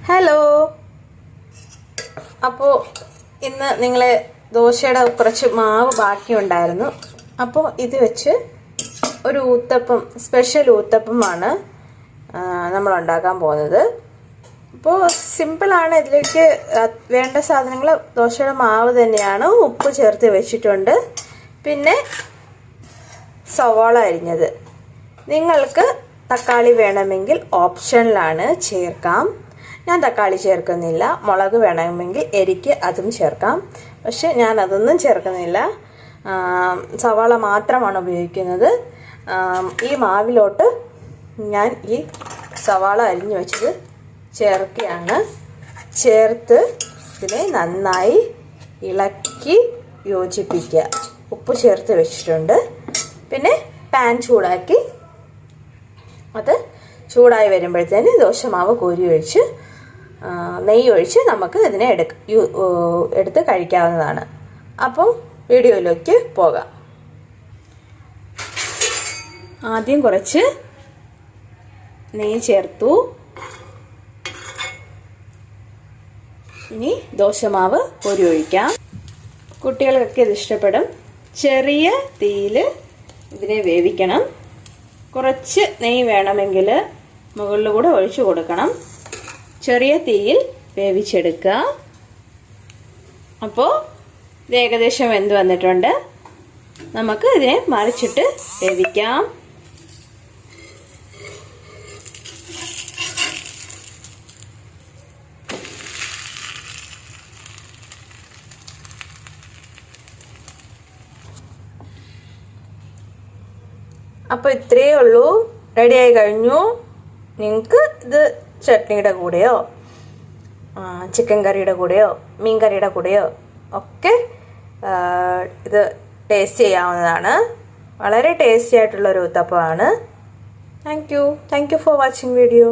Hello. അപ്പോൾ ഇന്ന് നിങ്ങളെ ദോശയുടെ കുറച്ച് മാവ് ബാക്കിയുണ്ടായിരുന്നു. അപ്പോൾ ഇത് വെച്ച് ഒരു ഊത്തപ്പം, സ്പെഷ്യൽ ഊത്തപ്പമാണ് നമ്മൾ ഉണ്ടാക്കാൻ പോകുന്നത്. അപ്പോൾ സിമ്പിളാണ്. ഇതിലേക്ക് വേണ്ട സാധനങ്ങൾ ദോശയുടെ മാവ് തന്നെയാണ്. ഉപ്പ് ചേർത്ത് വെച്ചിട്ടുണ്ട്. പിന്നെ സവാള അരിഞ്ഞത്. നിങ്ങൾക്ക് തക്കാളി വേണമെങ്കിൽ ഓപ്ഷനിലാണ്, ചേർക്കാം. ഞാൻ തക്കാളി ചേർക്കുന്നില്ല. മുളക് വേണമെങ്കിൽ എരിക്ക് അതും ചേർക്കാം. പക്ഷെ ഞാൻ അതൊന്നും ചേർക്കുന്നില്ല. സവാള മാത്രമാണ് ഉപയോഗിക്കുന്നത്. ഈ മാവിലോട്ട് ഞാൻ ഈ സവാള അരിഞ്ഞു വെച്ചത് ചേർക്കുകയാണ്. ചേർത്ത് ഇതിനെ നന്നായി ഇളക്കി യോജിപ്പിക്കുക. ഉപ്പ് ചേർത്ത് വെച്ചിട്ടുണ്ട്. പിന്നെ പാൻ ചൂടാക്കി അത് ചൂടായി വരുമ്പോഴത്തേന് ദോശമാവ് കോരി ഒഴിച്ച് നെയ്യ് ഒഴിച്ച് നമുക്ക് ഇതിനെ എടുത്ത് കഴിക്കാവുന്നതാണ്. അപ്പോൾ വീഡിയോയിലേക്ക് പോകാം. ആദ്യം കുറച്ച് നെയ്യ് ചേർത്തു. ഇനി ദോശമാവ് കോരി ഒഴിക്കാം. കുട്ടികൾക്കൊക്കെ ഇത് ഇഷ്ടപ്പെടും. ചെറിയ തീയിൽ ഇതിനെ വേവിക്കണം. കുറച്ച് നെയ്യ് വേണമെങ്കിൽ മുകളിൽ കൂടെ ഒഴിച്ചു കൊടുക്കണം. ചെറിയ തീയിൽ വേവിച്ചെടുക്കുക. അപ്പോൾ ഇത് ഏകദേശം വെന്ത് വന്നിട്ടുണ്ട്. നമുക്ക് ഇതിനെ മറിച്ചിട്ട് വേവിക്കാം. അപ്പോൾ ഇത്രയേ ഉള്ളൂ. റെഡിയായി കഴിഞ്ഞു. നിങ്ങൾക്ക് ഇത് ചട്നിയുടെ കൂടെയോ ചിക്കൻ കറിയുടെ കൂടെയോ മീൻ കറിയുടെ കൂടെയോ ഒക്കെ ഇത് ടേസ്റ്റ് ചെയ്യാവുന്നതാണ്. വളരെ ടേസ്റ്റി ആയിട്ടുള്ളൊരു ഊത്തപ്പമാണ്. Thank you for watching video.